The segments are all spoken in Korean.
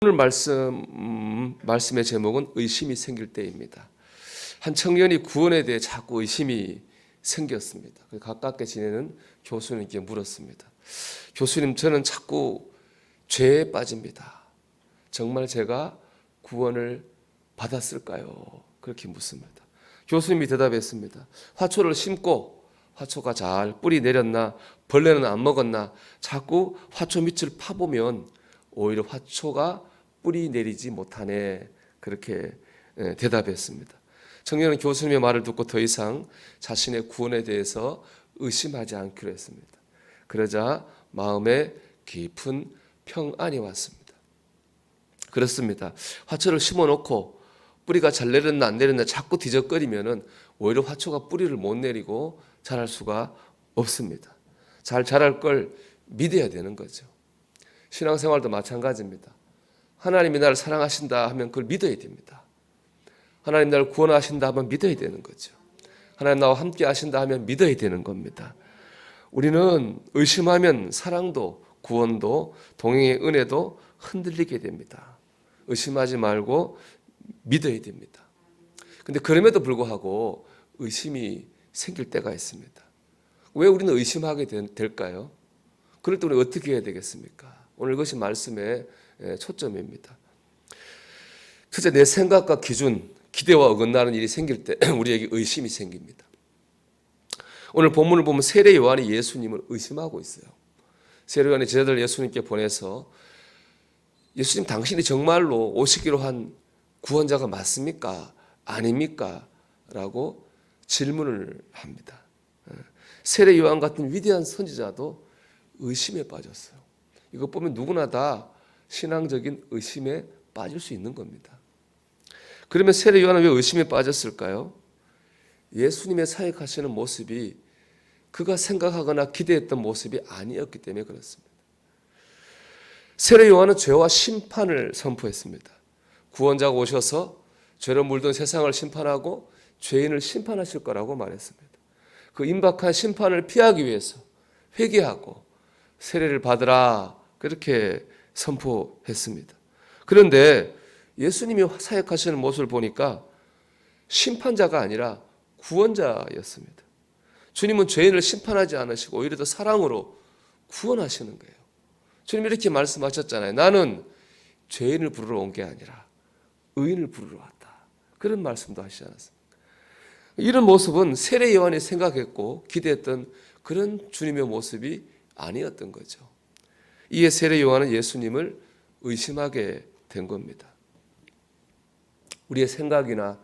오늘 말씀의 제목은 의심이 생길 때입니다. 한 청년이 구원에 대해 자꾸 의심이 생겼습니다. 가깝게 지내는 교수님께 물었습니다. 교수님, 저는 자꾸 죄에 빠집니다. 정말 제가 구원을 받았을까요? 그렇게 묻습니다. 교수님이 대답했습니다. 화초를 심고 화초가 잘 뿌리 내렸나, 벌레는 안 먹었나, 자꾸 화초 밑을 파보면 오히려 화초가 뿌리 내리지 못하네. 그렇게 대답했습니다. 청년은 교수님의 말을 듣고 더 이상 자신의 구원에 대해서 의심하지 않기로 했습니다. 그러자 마음에 깊은 평안이 왔습니다. 그렇습니다. 화초를 심어놓고 뿌리가 잘 내렸나 안 내렸나 자꾸 뒤적거리면 오히려 화초가 뿌리를 못 내리고 자랄 수가 없습니다. 잘 자랄 걸 믿어야 되는 거죠. 신앙생활도 마찬가지입니다. 하나님이 나를 사랑하신다 하면 그걸 믿어야 됩니다. 하나님 나를 구원하신다 하면 믿어야 되는 거죠. 하나님 나와 함께 하신다 하면 믿어야 되는 겁니다. 우리는 의심하면 사랑도 구원도 동행의 은혜도 흔들리게 됩니다. 의심하지 말고 믿어야 됩니다. 그런데 그럼에도 불구하고 의심이 생길 때가 있습니다. 왜 우리는 의심하게 될까요? 그럴 때 우리는 어떻게 해야 되겠습니까? 오늘 이것이 말씀의 초점입니다. 첫째, 내 생각과 기준, 기대와 어긋나는 일이 생길 때 우리에게 의심이 생깁니다. 오늘 본문을 보면 세례 요한이 예수님을 의심하고 있어요. 세례 요한이 제자들 예수님께 보내서 예수님, 당신이 정말로 오시기로 한 구원자가 맞습니까? 아닙니까? 라고 질문을 합니다. 세례 요한 같은 위대한 선지자도 의심에 빠졌어요. 이것 보면 누구나 다 신앙적인 의심에 빠질 수 있는 겁니다. 그러면 세례 요한은 왜 의심에 빠졌을까요? 예수님의 사역하시는 모습이 그가 생각하거나 기대했던 모습이 아니었기 때문에 그렇습니다. 세례 요한은 죄와 심판을 선포했습니다. 구원자가 오셔서 죄로 물든 세상을 심판하고 죄인을 심판하실 거라고 말했습니다. 그 임박한 심판을 피하기 위해서 회개하고 세례를 받으라, 그렇게 선포했습니다. 그런데 예수님이 사역하시는 모습을 보니까 심판자가 아니라 구원자였습니다. 주님은 죄인을 심판하지 않으시고 오히려 더 사랑으로 구원하시는 거예요. 주님이 이렇게 말씀하셨잖아요. 나는 죄인을 부르러 온 게 아니라 의인을 부르러 왔다. 그런 말씀도 하시지 않았습니까? 이런 모습은 세례 요한이 생각했고 기대했던 그런 주님의 모습이 아니었던 거죠. 이에 세례 요한은 예수님을 의심하게 된 겁니다. 우리의 생각이나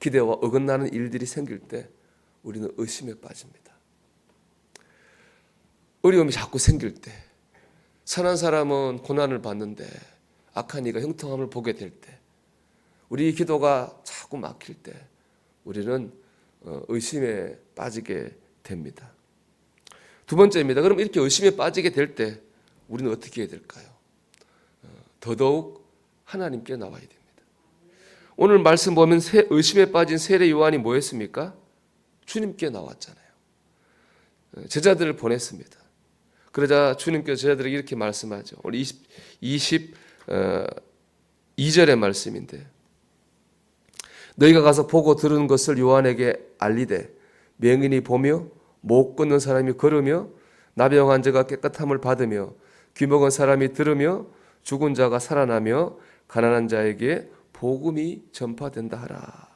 기대와 어긋나는 일들이 생길 때 우리는 의심에 빠집니다. 어려움이 자꾸 생길 때, 선한 사람은 고난을 받는데 악한 이가 형통함을 보게 될 때, 우리 기도가 자꾸 막힐 때 우리는 의심에 빠지게 됩니다. 두 번째입니다. 그럼 이렇게 의심에 빠지게 될 때 우리는 어떻게 해야 될까요? 더더욱 하나님께 나와야 됩니다. 오늘 말씀 보면 의심에 빠진 세례 요한이 뭐 했습니까? 주님께 나왔잖아요. 제자들을 보냈습니다. 그러자 주님께서 제자들에게 이렇게 말씀하죠. 오늘 22절의 말씀인데, 너희가 가서 보고 들은 것을 요한에게 알리되 맹인이 보며 못 걷는 사람이 걸으며 나병한 자가 깨끗함을 받으며 귀먹은 사람이 들으며 죽은 자가 살아나며 가난한 자에게 복음이 전파된다 하라.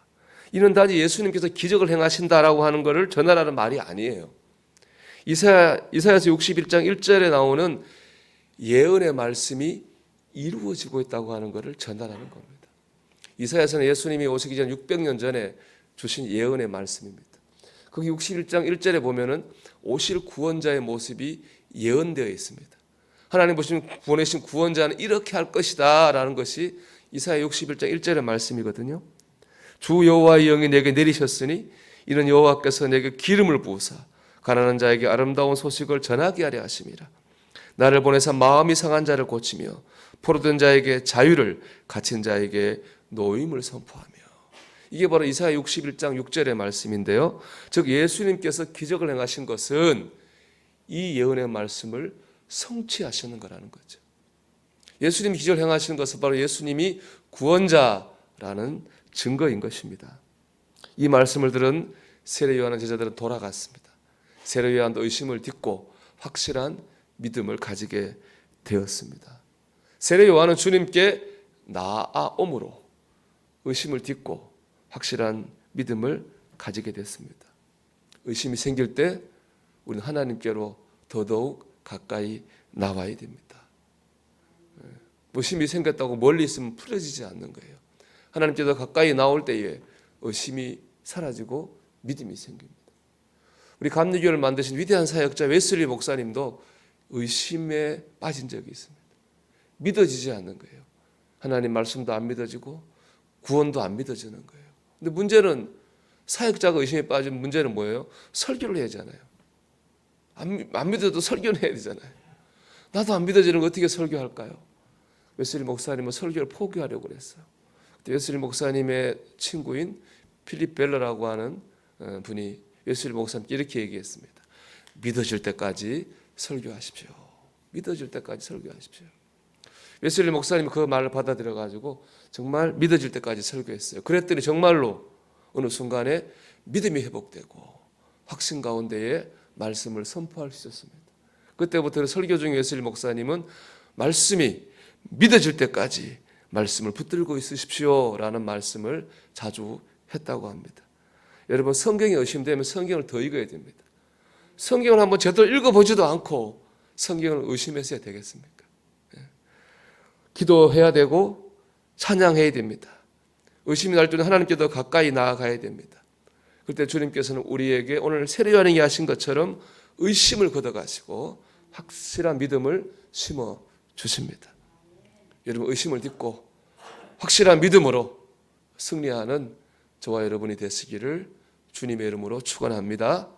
이는 단지 예수님께서 기적을 행하신다라고 하는 것을 전하라는 말이 아니에요. 이사야서 61장 1절에 나오는 예언의 말씀이 이루어지고 있다고 하는 것을 전하라는 겁니다. 이사야서는 예수님이 오시기 전 600년 전에 주신 예언의 말씀입니다. 거기 61장 1절에 보면은 오실 구원자의 모습이 예언되어 있습니다. 하나님 보시면 보내신 구원자는 이렇게 할 것이다 라는 것이 이사야 61장 1절의 말씀이거든요. 주 여호와의 영이 내게 내리셨으니 이는 여호와께서 내게 기름을 부으사 가난한 자에게 아름다운 소식을 전하게 하려 하심이라. 나를 보내사 마음이 상한 자를 고치며 포로된 자에게 자유를, 갇힌 자에게 노임을 선포하며. 이게 바로 이사야 61장 6절의 말씀인데요. 즉 예수님께서 기적을 행하신 것은 이 예언의 말씀을 성취하시는 거라는 거죠. 예수님이 기적을 행하시는 것은 바로 예수님이 구원자라는 증거인 것입니다. 이 말씀을 들은 세례 요한의 제자들은 돌아갔습니다. 세례 요한도 의심을 딛고 확실한 믿음을 가지게 되었습니다. 세례 요한은 주님께 나아옴으로 의심을 딛고 확실한 믿음을 가지게 됐습니다. 의심이 생길 때 우리는 하나님께로 더더욱 가까이 나와야 됩니다. 의심이 생겼다고 멀리 있으면 풀어지지 않는 거예요. 하나님께서 가까이 나올 때에 의심이 사라지고 믿음이 생깁니다. 우리 감리교를 만드신 위대한 사역자 웨슬리 목사님도 의심에 빠진 적이 있습니다. 믿어지지 않는 거예요. 하나님 말씀도 안 믿어지고 구원도 안 믿어지는 거예요. 근데 문제는 사역자가 의심에 빠진 문제는 뭐예요? 설교를 해야 하잖아요. 안 믿어도 설교는 해야 되잖아요. 나도 안 믿어지는 거 어떻게 설교할까요? 웨슬리 목사님은 설교를 포기하려고 그랬어요. 그때 웨슬리 목사님의 친구인 필립 벨러라고 하는 분이 웨슬리 목사님께 이렇게 얘기했습니다. 믿어질 때까지 설교하십시오. 믿어질 때까지 설교하십시오. 웨슬리 목사님이 그 말을 받아들여 가지고 정말 믿어질 때까지 설교했어요. 그랬더니 정말로 어느 순간에 믿음이 회복되고 확신 가운데에 말씀을 선포할 수 있었습니다. 그때부터 설교 중에 웨슬리 목사님은 말씀이 믿어질 때까지 말씀을 붙들고 있으십시오라는 말씀을 자주 했다고 합니다. 여러분, 성경이 의심되면 성경을 더 읽어야 됩니다. 성경을 한번 제대로 읽어보지도 않고 성경을 의심했어야 되겠습니까? 기도해야 되고 찬양해야 됩니다. 의심이 날 때는 하나님께 더 가까이 나아가야 됩니다. 그때 주님께서는 우리에게 오늘 세례 요한에게 하신 것처럼 의심을 걷어가시고 확실한 믿음을 심어 주십니다. 여러분, 의심을 딛고 확실한 믿음으로 승리하는 저와 여러분이 되시기를 주님의 이름으로 축원합니다.